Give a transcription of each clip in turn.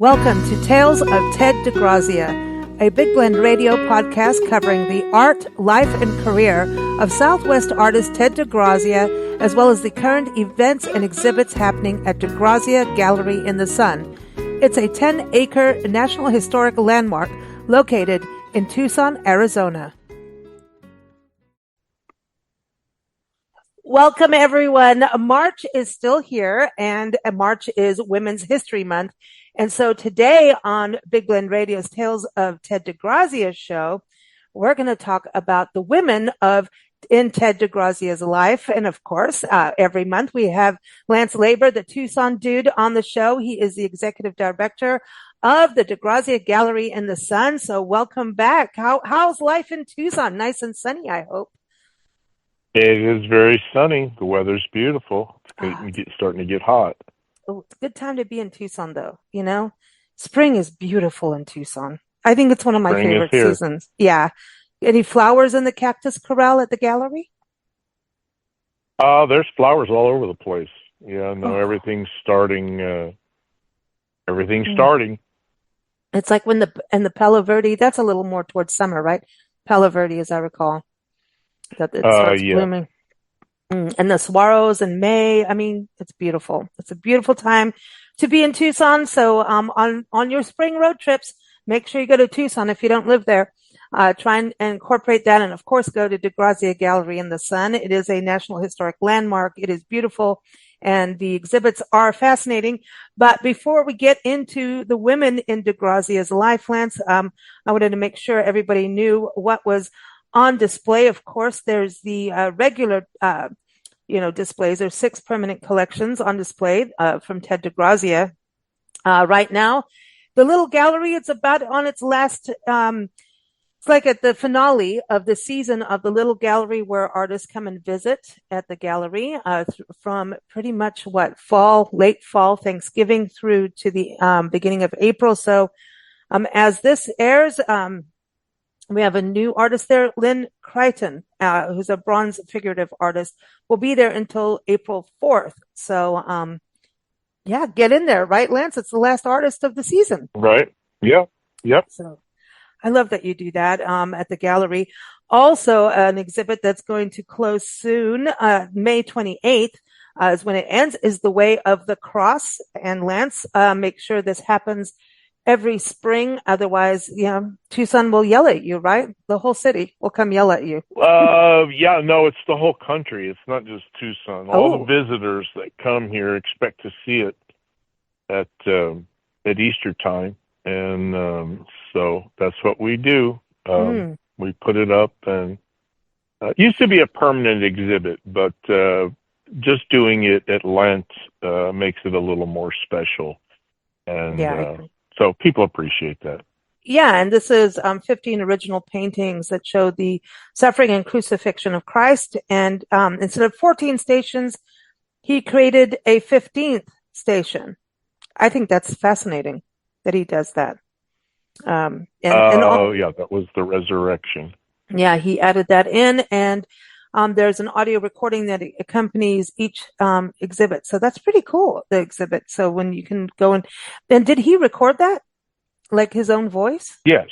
Welcome to Tales of Ted DeGrazia, a Big Blend radio podcast covering the art, life, and career of Southwest Artist Ted DeGrazia, as well as the current events and exhibits happening at DeGrazia Gallery in the Sun. It's a 10-acre National Historic Landmark located in Tucson, Arizona. Welcome, everyone. March is still here, and March is Women's History Month. And so today on Big Blend Radio's Tales of Ted DeGrazia show, we're going to talk about the women in Ted DeGrazia's life. And of course, every month we have Lance Labor, the Tucson dude, on the show. He is the executive director of the DeGrazia Gallery in the Sun. So welcome back. How's life in Tucson? Nice and sunny, I hope. It is very sunny. The weather's beautiful. It's starting to get hot. Oh, it's a good time to be in Tucson, though. You know, spring is beautiful in Tucson. I think it's one of my favorite seasons. Yeah. Any flowers in the cactus corral at the gallery? There's flowers all over the place. Yeah, no, everything's starting. Starting. It's like when the Palo Verde, that's a little more towards summer, right? Palo Verde, as I recall. That it starts blooming. And the saguaros in May. I mean, it's beautiful. It's a beautiful time to be in Tucson. So, on your spring road trips, make sure you go to Tucson if you don't live there. Try and incorporate that. And of course, go to DeGrazia Gallery in the Sun. It is a National Historic Landmark. It is beautiful. And the exhibits are fascinating. But before we get into the women in DeGrazia's life, Lance, I wanted to make sure everybody knew what was on display. Of course, there's the regular, displays. There's 6 permanent collections on display from Ted DeGrazia. Right now, the little gallery, it's about on its last, it's like at the finale of the season of the little gallery where artists come and visit at the gallery from pretty much late fall, Thanksgiving through to the beginning of April. So as this airs, we have a new artist there, Lynn Crichton, who's a bronze figurative artist, will be there until April 4th. So, get in there, right, Lance? It's the last artist of the season. Right. Yeah. Yep. So I love that you do that at the gallery. Also, an exhibit that's going to close soon, May 28th, is when it ends, is The Way of the Cross. And Lance, make sure this happens every spring. Otherwise, Tucson will yell at you, right? The whole city will come yell at you. No, it's the whole country. It's not just Tucson. All the visitors that come here expect to see it at Easter time. And so that's what we do. We put it up, and it used to be a permanent exhibit, but just doing it at Lent makes it a little more special. And so people appreciate that. Yeah, and this is 15 original paintings that show the suffering and crucifixion of Christ. And instead of 14 stations, he created a 15th station. I think that's fascinating that he does that. That was the resurrection. Yeah, he added that in, and there's an audio recording that accompanies each exhibit. So that's pretty cool, the exhibit. So when you can go and did he record that? Like his own voice? Yes.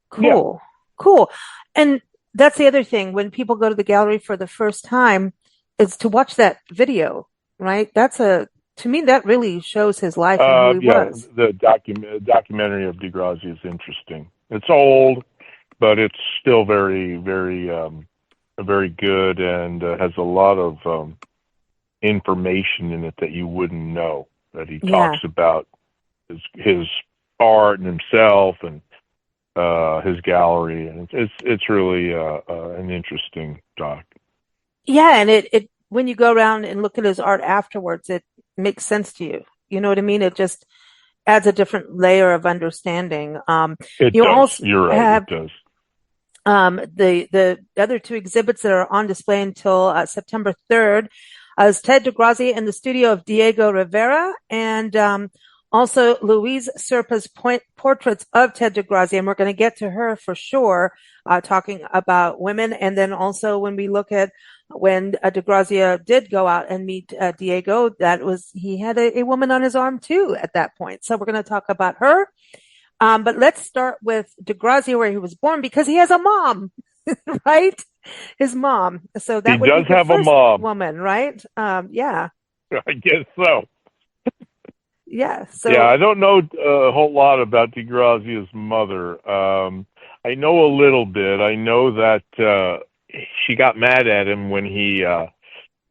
Cool. Yeah. Cool. And that's the other thing. When people go to the gallery for the first time, is to watch that video, right? To me, that really shows his life and who he was. The documentary of DeGrazia is interesting. It's old, but it's still very, very, very good, and has a lot of information in it that you wouldn't know. That he talks about his art and himself and his gallery, and it's really an interesting doc. Yeah, and it when you go around and look at his art afterwards, it makes sense to you. You know what I mean? It just adds a different layer of understanding. It does. Also You're right. It does. The other 2 exhibits that are on display until September 3rd is Ted DeGrazia in the Studio of Diego Rivera, and also Louise Serpa's portraits of Ted DeGrazia. And we're going to get to her for sure, talking about women. And then also when we look at when DeGrazia did go out and meet Diego, he had a woman on his arm too at that point. So we're going to talk about her. But let's start with DeGrazia, where he was born, because he has a mom, right? His mom. So that would be the first woman, right? Yeah. I guess so. Yeah. So yeah, I don't know a whole lot about DeGrazia's mother. I know a little bit. I know that she got mad at him when he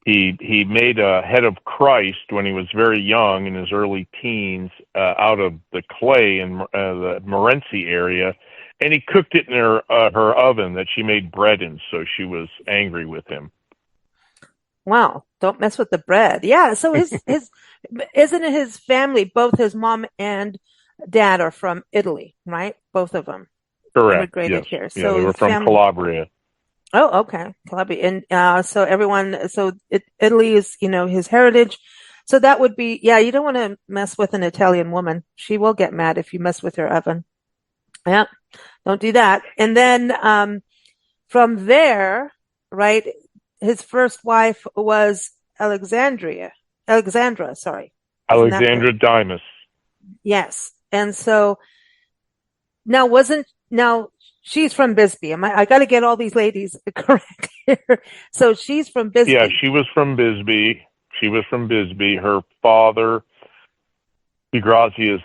made a head of Christ when he was very young, in his early teens, out of the clay in the Morenci area, and he cooked it in her oven that she made bread in. So she was angry with him. Wow! Don't mess with the bread. Yeah. So his isn't it his family? Both his mom and dad are from Italy, right? Both of them. Correct. Immigrated here. Yeah, so they were from Calabria. Oh, okay. Calabria. And so Italy is, his heritage. So that would be, you don't want to mess with an Italian woman. She will get mad if you mess with her oven. Yeah, don't do that. And then from there, right, his first wife was Alexandra, sorry. Alexandra Diamos. Yes. And so now she's from Bisbee. I got to get all these ladies correct here. So she's from Bisbee. Yeah, she was from Bisbee. Her father, DeGrazia's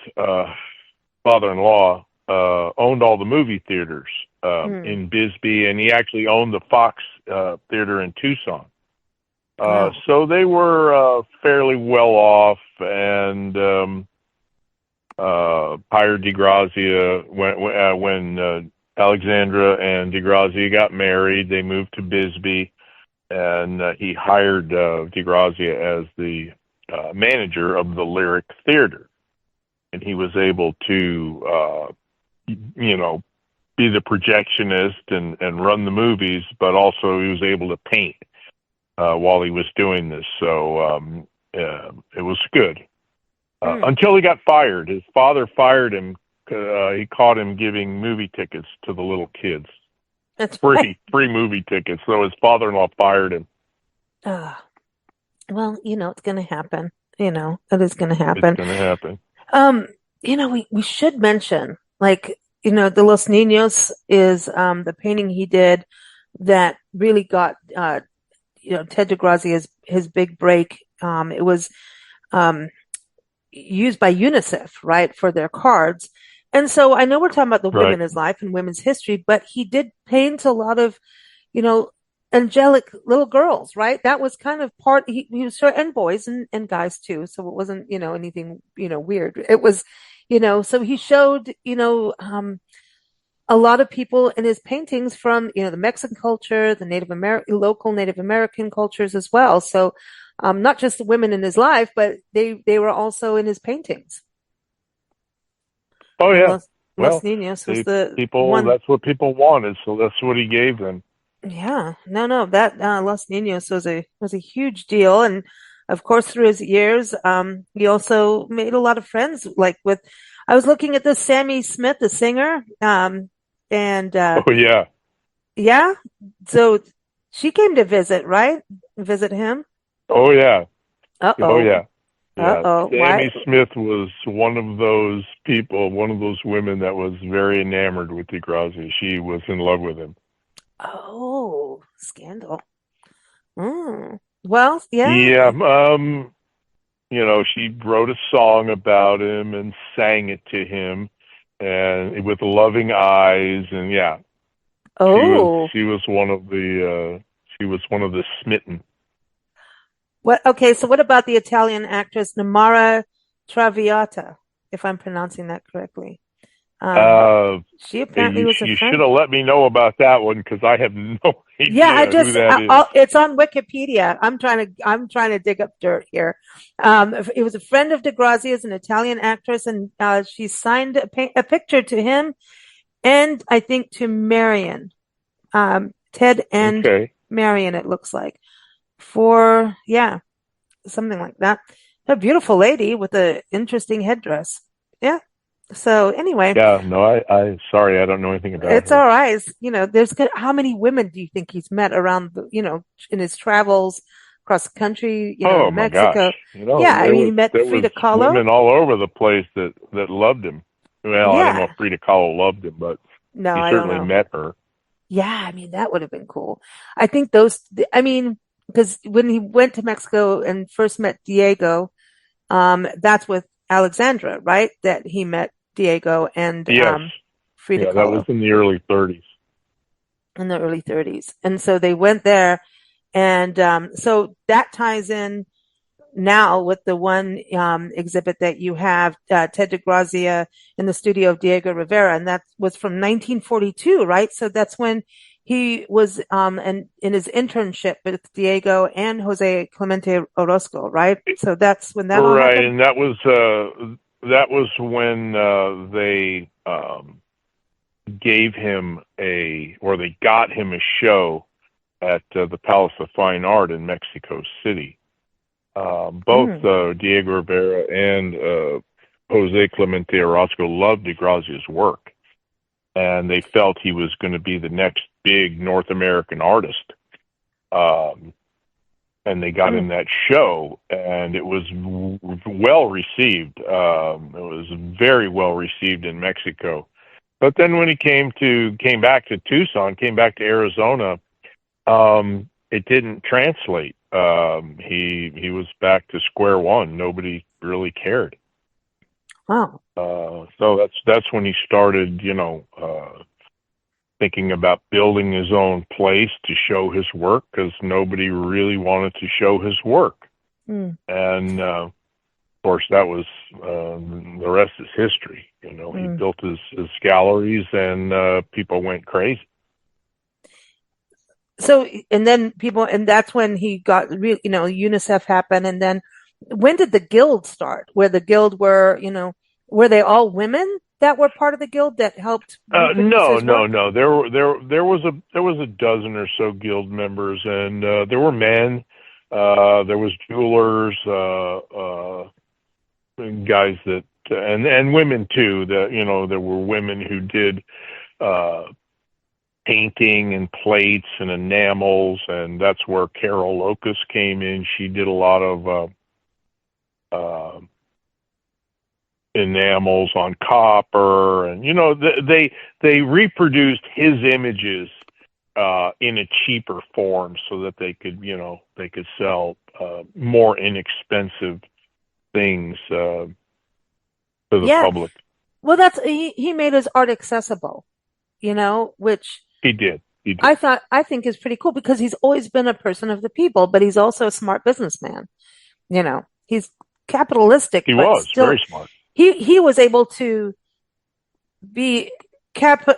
father-in-law, owned all the movie theaters in Bisbee, and he actually owned the Fox Theater in Tucson. Wow. So they were fairly well off, and hired DeGrazia when Alexandra and DeGrazia got married. They moved to Bisbee, and he hired DeGrazia as the manager of the Lyric Theater, and he was able to, be the projectionist and run the movies, but also he was able to paint while he was doing this. So it was good. Until he got fired. His father fired him. He caught him giving movie tickets to the little kids. That's free movie tickets. So his father-in-law fired him. Well, it's going to happen. It is going to happen. It's going to happen. We should mention, the Los Niños is the painting he did that really got Ted DeGrazia his big break. It was used by UNICEF, right, for their cards. And so I know we're talking about the women in his life and women's history, but he did paint a lot of, angelic little girls, right? That was kind of he was and boys and guys too. So it wasn't, anything, weird. It was, so he showed, a lot of people in his paintings from, the Mexican culture, the local Native American cultures as well. So, not just the women in his life, but they were also in his paintings. Oh yeah. Los Niños was the people. one. That's what people wanted, so that's what he gave them. Yeah, no, that Los Niños was a huge deal, and of course through his years, he also made a lot of friends. I was looking at this Sammi Smith, the singer, and oh yeah, yeah. So she came to visit, right? Visit him. Oh yeah. Oh yeah. Uh-oh. Sammi Smith was one of those people, one of those women that was very enamored with DeGrazia. She was in love with him. Oh, scandal. Well, yeah. Yeah, she wrote a song about him and sang it to him, and with loving eyes, and yeah. Oh. She was one of the smitten. Okay, so what about the Italian actress Mara Traviata, if I'm pronouncing that correctly? She apparently was a friend. You should have let me know about that one, because I have no idea who that is. It's on Wikipedia. I'm trying to dig up dirt here. It was a friend of DeGrazia's, an Italian actress, and she signed a picture to him, and I think to Marion, Ted and Marion. It looks like. Something like that. A beautiful lady with an interesting headdress. Yeah. So anyway, Yeah, no, I sorry, I don't know anything about it's her. all right. There's how many women do you think he's met around in his travels across the country, Oh in my gosh. Mexico? You know, Yeah, I mean, he met there was Frida Kahlo. women all over the place that loved him. Well, I don't know Yeah. if Frida Kahlo loved him, but No, he I don't certainly know. met her. Yeah, I mean, that would have been cool. I think I mean, because when he went to Mexico and first met Diego, that's with Alexandra, right? That he met Diego and Yes. Frida Yeah, that was Kahlo in the early 30s. in the early 30s. And so they went there. And so that ties in now with the one exhibit that you have, Ted DeGrazia in the studio of Diego Rivera. And that was from 1942, right? So that's when he was in his internship with Diego and Jose Clemente Orozco, right? So that's when that all Right, happened. and that was when they gave him or they got him a show at the Palace of Fine Art in Mexico City. Both Mm. Diego Rivera and Jose Clemente Orozco loved DeGrazia's work, and they felt he was going to be the next big North American artist. And they got Mm. in that show, and it was well received. It was very well received in Mexico. But then when he came back to Tucson, came back to Arizona, it didn't translate. He was back to square one. Nobody really cared. Wow. So that's when he started, thinking about building his own place to show his work, because nobody really wanted to show his work. Mm. And of course, that was the rest is history. He built his galleries, and people went crazy. So, and then and that's when he got UNICEF happened. And then when did the guild start? Where the guild were they all women that were part of the guild that helped reproduce No, his no, work? no. There was a dozen or so guild members, and there were men. There was jewelers, guys that, and women too. There were women who did painting and plates and enamels, and that's where Carol Locust came in. She did a lot of enamels on copper, and they reproduced his images in a cheaper form so that they could sell more inexpensive things to the Yeah. public. Well, he made his art accessible, which He did. I think is pretty cool because he's always been a person of the people, but he's also a smart businessman. He's capitalistic, He but was still very smart. he was able to be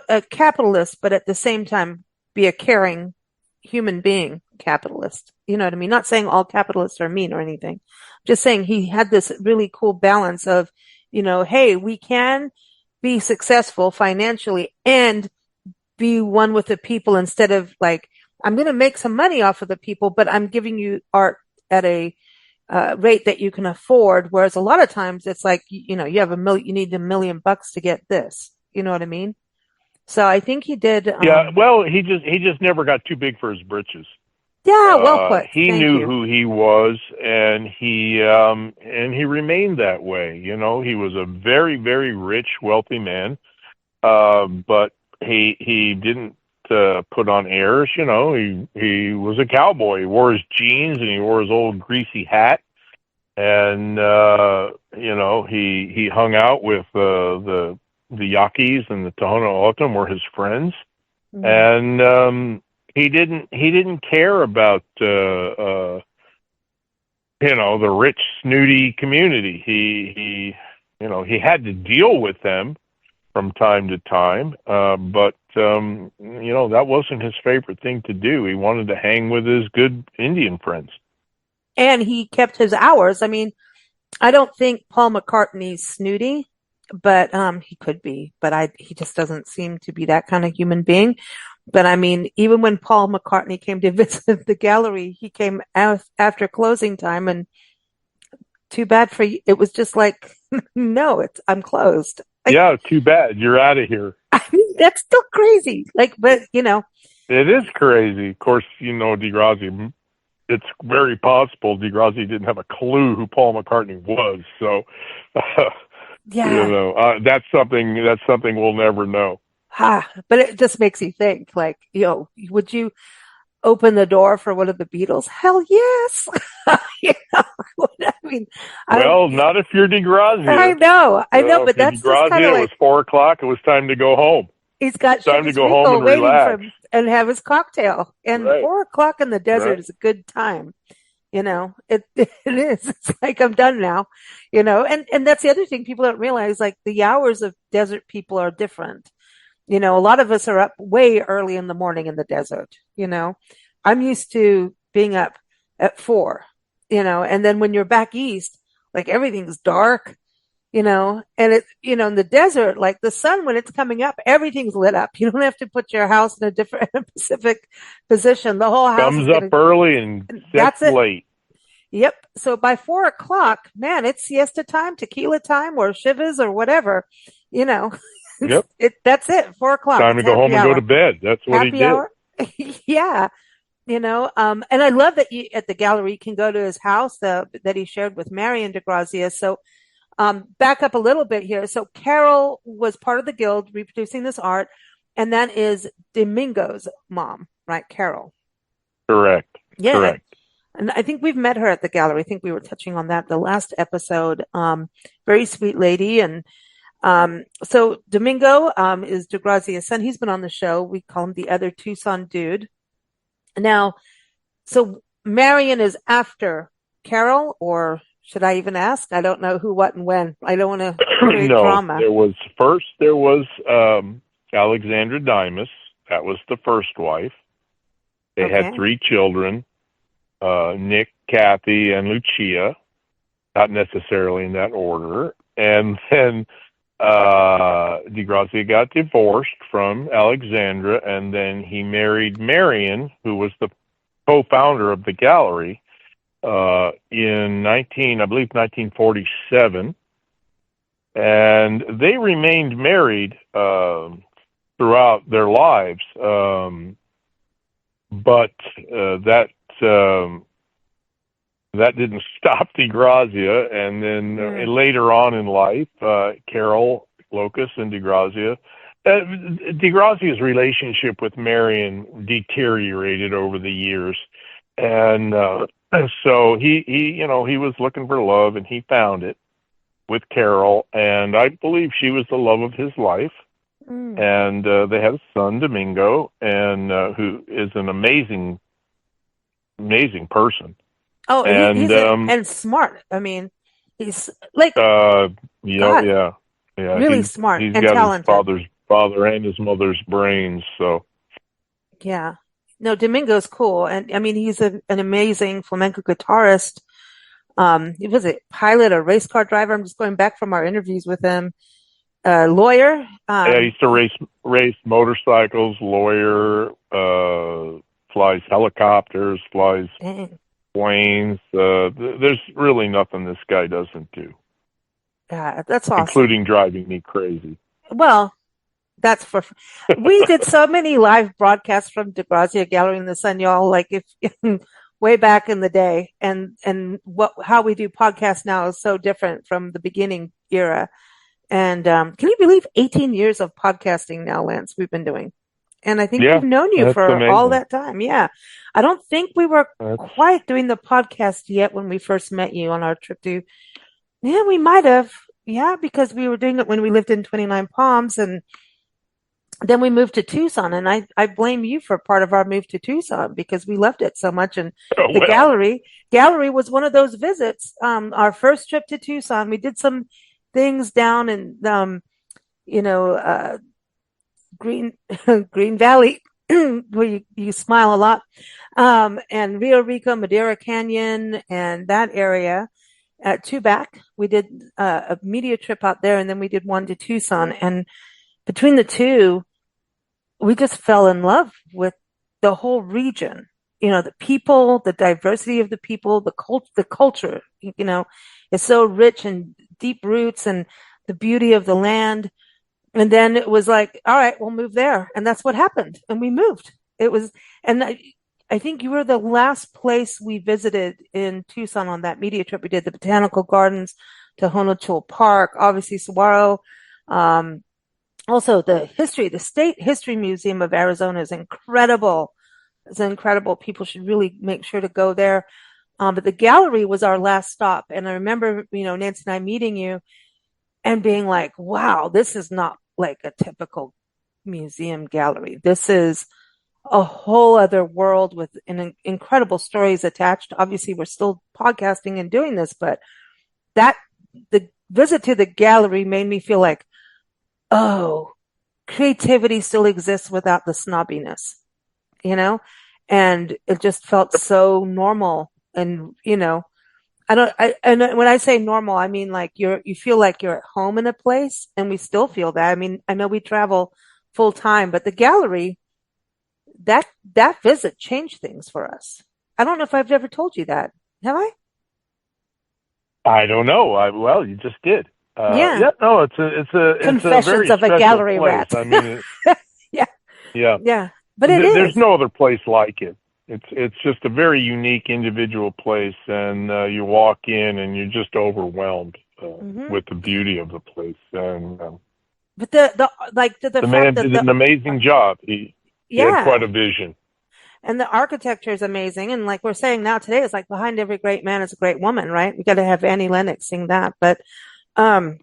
a capitalist, but at the same time be a caring human being capitalist. You know what I mean? Not saying all capitalists are mean or anything. Just saying he had this really cool balance of, hey, we can be successful financially and be one with the people instead of like, I'm going to make some money off of the people, but I'm giving you art at a rate that you can afford. Whereas a lot of times it's like, you have you need $1 million to get this. You know what I mean? So I think he did. Yeah. Well, he just never got too big for his britches. Yeah, well put. He Thank knew you. who he was, and he remained that way. He was a very, very rich, wealthy man, but he didn't put on airs. He was a cowboy. He wore his jeans and he wore his old greasy hat, and he hung out with the Yaquis and the Tohono O'odham were his friends, and he didn't care about the rich, snooty community. He had to deal with them from time to time, but that wasn't his favorite thing to do. He wanted to hang with his good Indian friends. And he kept his hours. I mean, I don't think Paul McCartney's snooty, but he could be. But he just doesn't seem to be that kind of human being. But I mean, even when Paul McCartney came to visit the gallery, he came after closing time, and too bad for you. It was just like, no, I'm closed. yeah, too bad. You're out of here. I mean, that's still crazy. Like, but it is crazy. Of course, DeGrazia. It's very possible DeGrazia didn't have a clue who Paul McCartney was. So, yeah, that's something we'll never know. But it just makes you think, like, would you open the door for one of the Beatles? Hell yes. I mean, not if you're DeGrazia. I know, but that's DeGrazia, kind of like, it was 4:00. It was time to go home. He's got time to go home and waiting relax. for him and have his cocktail. And 4:00 in the desert is a good time. It is. It's like, I'm done now, and that's the other thing people don't realize, like the hours of desert people are different. A lot of us are up way early in the morning in the desert. I'm used to being up at 4, and then when you're back east, like everything's dark, and it, in the desert, like the sun, when it's coming up, everything's lit up. You don't have to put your house in a specific position. The whole house comes up early and sets late. Yep. So by 4:00, man, it's siesta time, tequila time, or shivas or whatever, Yep. That's it. 4:00. Time to go home and go to bed. That's what he did. Hour. Yeah. And I love that at the gallery, you can go to his house that he shared with Marion DeGrazia. So, back up a little bit here. So Carol was part of the guild reproducing this art, and that is Domingo's mom, right? Carol. Correct. Yeah. Correct. And I think we've met her at the gallery. I think we were touching on that the last episode. Very sweet lady. And so Domingo is DeGrazia's son. He's been on the show. We call him the other Tucson dude. Now, so Marion is after Carol, or should I even ask? I don't know who, what, and when. I don't want to create drama. There was Alexandra Diamos. That was the first wife. They had 3 children, Nick, Kathy, and Lucia, not necessarily in that order. And then DeGrazia got divorced from Alexandra, and then he married Marion, who was the co-founder of the gallery, in 1947. And they remained married throughout their lives, but that didn't stop DeGrazia. And then later on in life, Carol, Locust, and DeGrazia. DeGrazia's relationship with Marion deteriorated over the years, and so he was looking for love, and he found it with Carol, and I believe she was the love of his life. And they had a son, Domingo, and who is an amazing person. Oh, and smart. I mean, he's like really smart and talented. He's got his father and his mother's brains. So yeah, no, Domingo's cool, and I mean, he's an amazing flamenco guitarist. He was a pilot, a race car driver. I'm just going back from our interviews with him. Lawyer. He used to race motorcycles. Lawyer. Flies helicopters. Flies planes. There's really nothing this guy doesn't do. Yeah, that's awesome. Including driving me crazy. Well, that's we did so many live broadcasts from DeGrazia Gallery in the Sun, y'all. Like if way back in the day, and how we do podcasts now is so different from the beginning era. And can you believe 18 years of podcasting now, Lance? We've been doing, and I think we've known you for amazing. All that time. Yeah, I don't think we were quite doing the podcast yet when we first met you on our trip to. Yeah, we might have. Yeah, because we were doing it when we lived in 29 Palms, and then we moved to Tucson. And I blame you for part of our move to Tucson because we loved it so much. And the gallery was one of those visits. Our first trip to Tucson, we did some things down in, Green Valley, where you smile a lot, and Rio Rico, Madera Canyon, and that area. At Tubac, we did a media trip out there, and then we did one to Tucson. And between the two, we just fell in love with the whole region. The people, the diversity of the people, the culture, is so rich and deep roots, and the beauty of the land. And then it was like, all right, we'll move there. And that's what happened. And we moved. It was, and I think you were the last place we visited in Tucson on that media trip. We did the Botanical Gardens, Tohono Park, obviously Saguaro. Also the State History Museum of Arizona is incredible. It's incredible. People should really make sure to go there. But the gallery was our last stop. And I remember, Nancy and I meeting you and being like, wow, this is not like a typical museum gallery. This is a whole other world with incredible stories attached. Obviously, we're still podcasting and doing this, but the visit to the gallery made me feel like, oh, creativity still exists without the snobbiness, and it just felt so normal. And, and when I say normal, I mean like you feel like you're at home in a place, and we still feel that. I mean, I know we travel full time, but the gallery, that visit changed things for us. I don't know if I've ever told you that. Have I? I don't know. Well, you just did. Yeah. No, it's a Confessions very of a gallery place. rat. I mean, yeah. But there's no other place like it. It's just a very unique individual place, and you walk in and you're just overwhelmed with the beauty of the place. And but the man did an amazing job. He had quite a vision. And the architecture is amazing. And like we're saying now today, it's like behind every great man is a great woman, right? We got to have Annie Lennox sing that. But one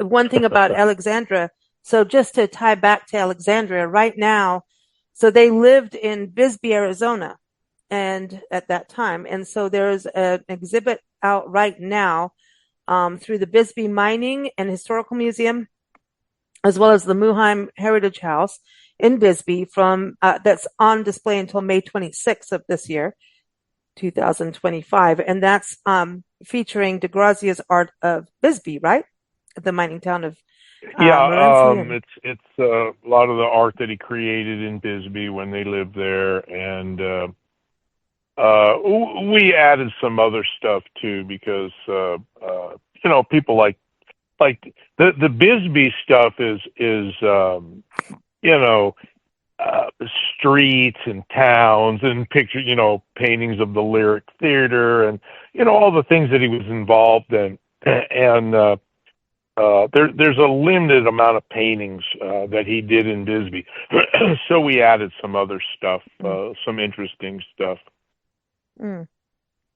thing about Alexandra, so just to tie back to Alexandria right now, so they lived in Bisbee, Arizona, and at that time. And so there's an exhibit out right now through the Bisbee Mining and Historical Museum, as well as the Muheim Heritage House in Bisbee that's on display until May 26th of this year, 2025. And that's featuring DeGrazia's art of Bisbee, right? The mining town of it's a lot of the art that he created in Bisbee when they lived there, and we added some other stuff too because people like the Bisbee stuff is streets and towns and pictures, paintings of the Lyric Theater and all the things that he was involved in, and there's a limited amount of paintings that he did in Bisbee. So we added some other stuff, some interesting stuff. A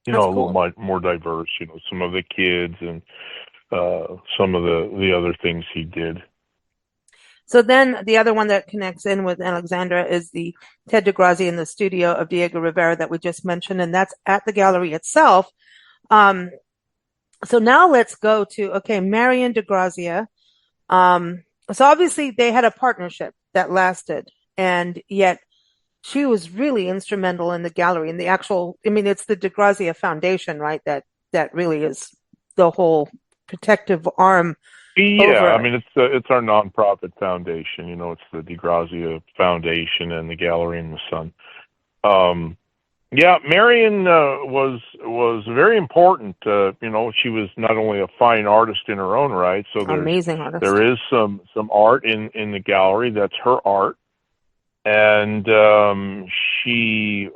little more diverse, some of the kids and some of the other things he did. So then the other one that connects in with Alexandra is the Ted DeGrazia in the Studio of Diego Rivera that we just mentioned, and that's at the gallery itself. So now let's go to, Marion DeGrazia. So obviously they had a partnership that lasted, and yet she was really instrumental in the gallery and the actual, it's the DeGrazia Foundation, right? That really is the whole protective arm. Yeah, it's our nonprofit foundation. It's the DeGrazia Foundation and the Gallery in the Sun. Marion was very important. She was not only a fine artist in her own right, so amazing artist. There is some art in the gallery that's her art, and she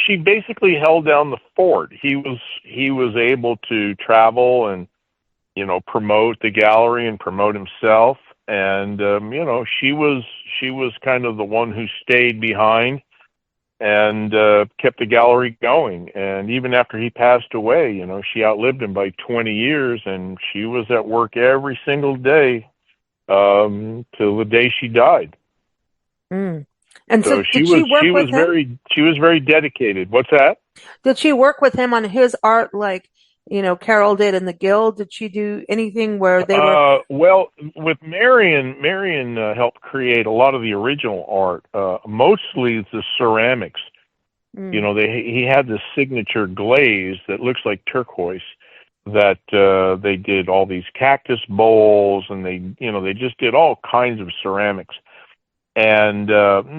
she basically held down the fort. He was able to travel and promote the gallery and promote himself, and she was kind of the one who stayed behind and kept the gallery going. And even after he passed away, she outlived him by 20 years, and she was at work every single day till the day she died. And so she was very dedicated. What's that? Did she work with him on his art like Carol did in the Guild? Did she do anything where they were? Well, with Marion helped create a lot of the original art, mostly the ceramics. He had this signature glaze that looks like turquoise that they did all these cactus bowls, and they just did all kinds of ceramics. And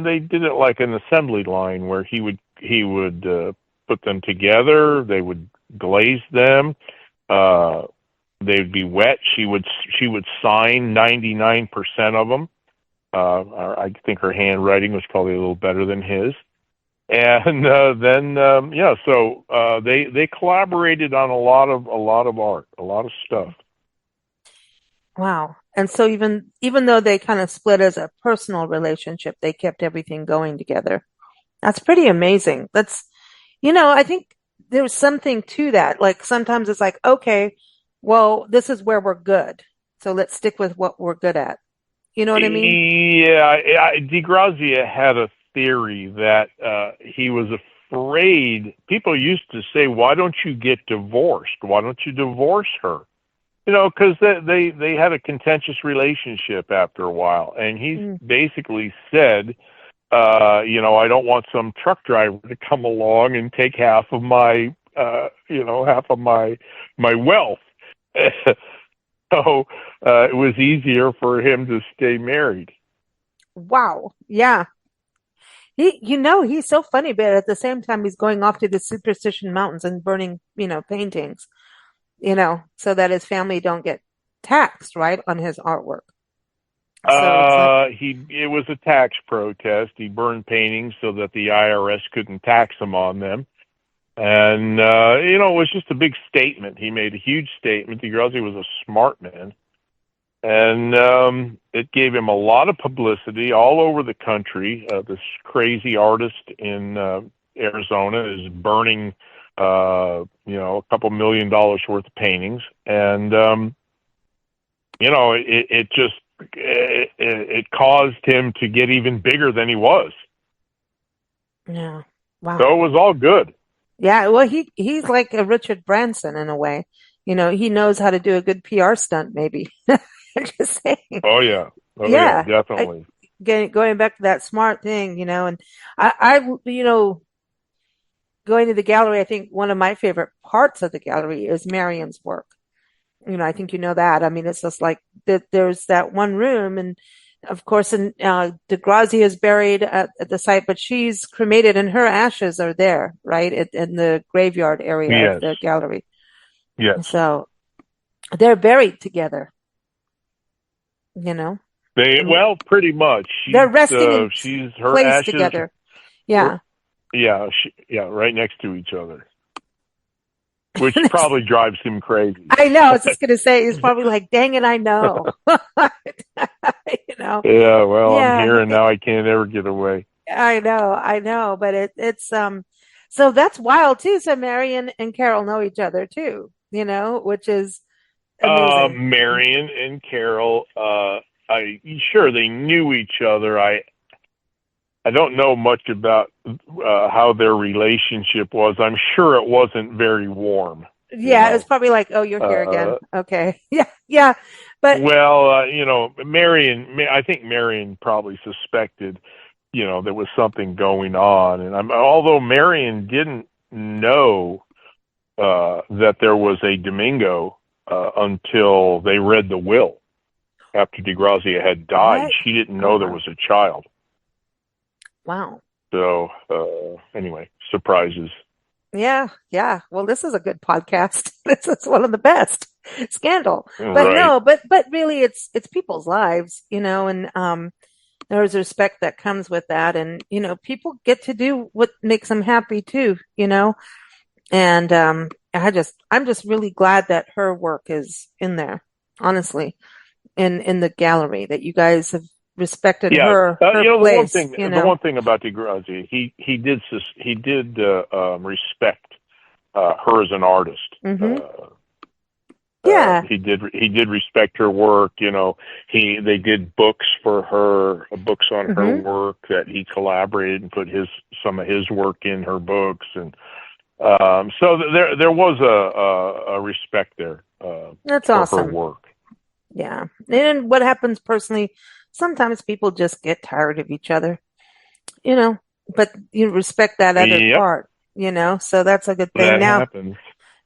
they did it like an assembly line where he would put them together. They would glaze them. they'd be wet. She would sign 99% of them. I think her handwriting was probably a little better than his. And so they collaborated on a lot of art, a lot of stuff. Wow. And so even though they kind of split as a personal relationship, they kept everything going together. That's pretty amazing. I think there's something to that. Like sometimes it's like, okay, well, this is where we're good. So let's stick with what we're good at. You know what I mean? Yeah. DeGrazia had a theory that he was afraid. People used to say, why don't you get divorced? Why don't you divorce her? Because they had a contentious relationship after a while. And he basically said, I don't want some truck driver to come along and take half of my wealth. So it was easier for him to stay married. Wow. Yeah. He's so funny, but at the same time, he's going off to the Superstition Mountains and burning, paintings, so that his family don't get taxed, right, on his artwork. So it was a tax protest. He burned paintings so that the IRS couldn't tax him on them. And, it was just a big statement. He made a huge statement. DeGrazia was a smart man. And it gave him a lot of publicity all over the country. This crazy artist in Arizona is burning, a couple $1 million worth of paintings. And, it caused him to get even bigger than he was. Yeah. Wow. So it was all good. Yeah. Well, he's like a Richard Branson in a way. He knows how to do a good PR stunt, maybe. I'm just saying. Oh yeah. Yeah, definitely. Going back to that smart thing, and I going to the gallery, I think one of my favorite parts of the gallery is Marion's work. I think that. I mean, it's just like there's that one room, and of course, DeGrazia is buried at the site, but she's cremated, and her ashes are there, right, in the graveyard area of the gallery. Yes. So they're buried together. Pretty much. They're resting in she's her place ashes together. Yeah. Right next to each other. Which probably drives him crazy. I know. I was just going to say, he's probably like, dang it, I know. Yeah, well, I'm here and now I can't ever get away. I know. But it's, so that's wild too. So Marion and Carol know each other too, which is amazing. Marion and Carol, they knew each other. I don't know much about how their relationship was. I'm sure it wasn't very warm. Yeah, it was probably like, oh, you're here again. Okay. Yeah. But Marion, I think Marion probably suspected, there was something going on. And although Marion didn't know that there was a Domingo until they read the will after DeGrazia had died. What? She didn't know there was a child. Wow. So, anyway, surprises. Yeah. Well, this is a good podcast. This is one of the best. Scandal. But right. No, but really it's people's lives, and there's respect that comes with that. And, people get to do what makes them happy too, and, I'm just really glad that her work is in there, honestly, in the gallery, that you guys have respected her place. The one thing about DeGrazia, he did respect her as an artist. Mm-hmm. He did respect her work. They did books for her, books on her work that he collaborated and put some of his work in her books, and so there was a respect there. That's for awesome. Her work. Yeah, and what happens personally? Sometimes people just get tired of each other, but you respect that other part, so that's a good thing. That happens.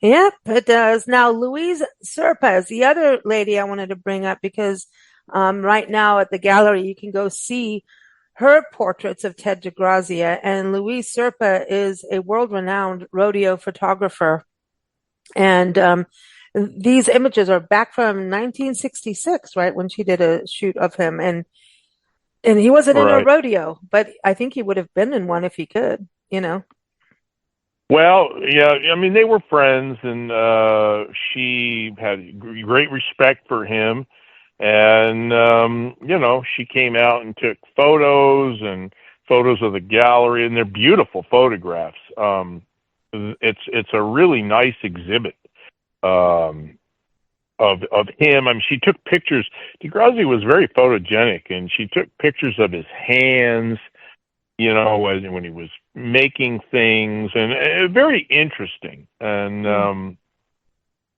Yep, it does. Now, Louise Serpa is the other lady I wanted to bring up because right now at the gallery, you can go see her portraits of Ted DeGrazia. And Louise Serpa is a world-renowned rodeo photographer. And these images are back from 1966, right? When she did a shoot of him, and he wasn't in a rodeo, but I think he would have been in one if he could, Well, yeah, I mean, they were friends, and she had great respect for him. And, she came out and took photos of the gallery, and they're beautiful photographs. It's a really nice exhibit of him. I mean, she took pictures. DeGrazia was very photogenic, and she took pictures of his hands, when he was making things, and very interesting. And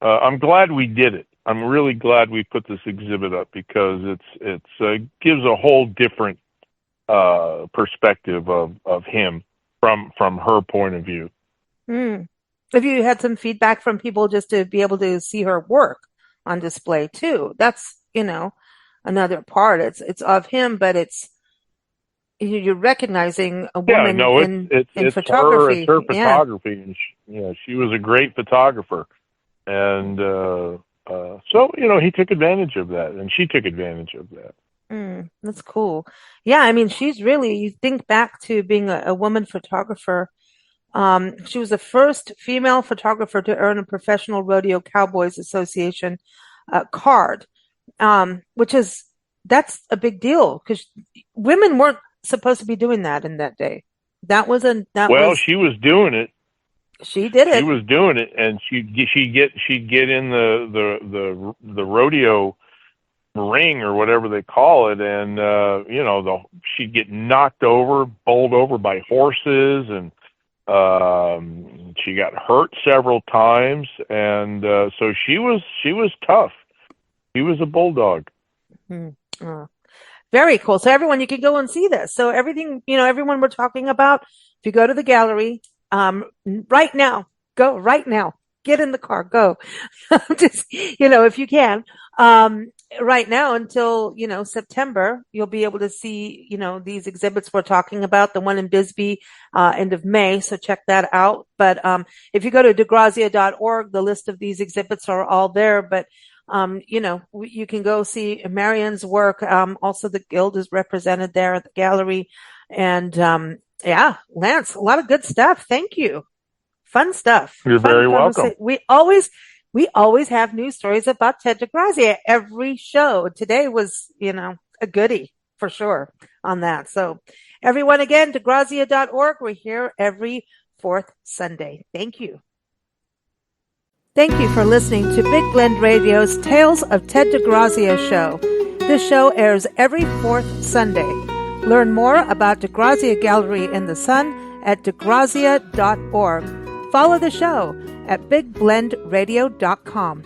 I'm glad we did it. I'm really glad we put this exhibit up, because it's gives a whole different perspective of him from her point of view. Have you had some feedback from people just to be able to see her work on display too? That's another part. It's of him, but you're recognizing a woman in photography. It's her photography, and she was a great photographer, and so he took advantage of that, and she took advantage of that. That's cool. Yeah, I mean, she's really, you think back to being a woman photographer. She was the first female photographer to earn a Professional Rodeo Cowboys Association card, that's a big deal, because women weren't supposed to be doing that in that day. She was doing it. She did it. She was doing it, and she'd get in the rodeo ring, or whatever they call it, and she'd get knocked over, bowled over by horses, and she got hurt several times, and so she was tough. She was a bulldog. Oh, very cool. So everyone, you can go and see this. So everything, everyone we're talking about, if you go to the gallery, right now, go right now, get in the car, go. Just, if you can, right now until, September, you'll be able to see, these exhibits we're talking about, the one in Bisbee, end of May. So check that out. But, if you go to DeGrazia.org, the list of these exhibits are all there. But, you can go see Marion's work. Also the Guild is represented there at the gallery. And, Lance, a lot of good stuff. Thank you. Fun stuff. You're very welcome. We always have news stories about Ted DeGrazia every show. Today was, a goodie for sure on that. So everyone, again, DeGrazia.org. We're here every fourth Sunday. Thank you. Thank you for listening to Big Blend Radio's Tales of Ted DeGrazia show. This show airs every fourth Sunday. Learn more about DeGrazia Gallery in the Sun at DeGrazia.org. Follow the show at BigBlendRadio.com.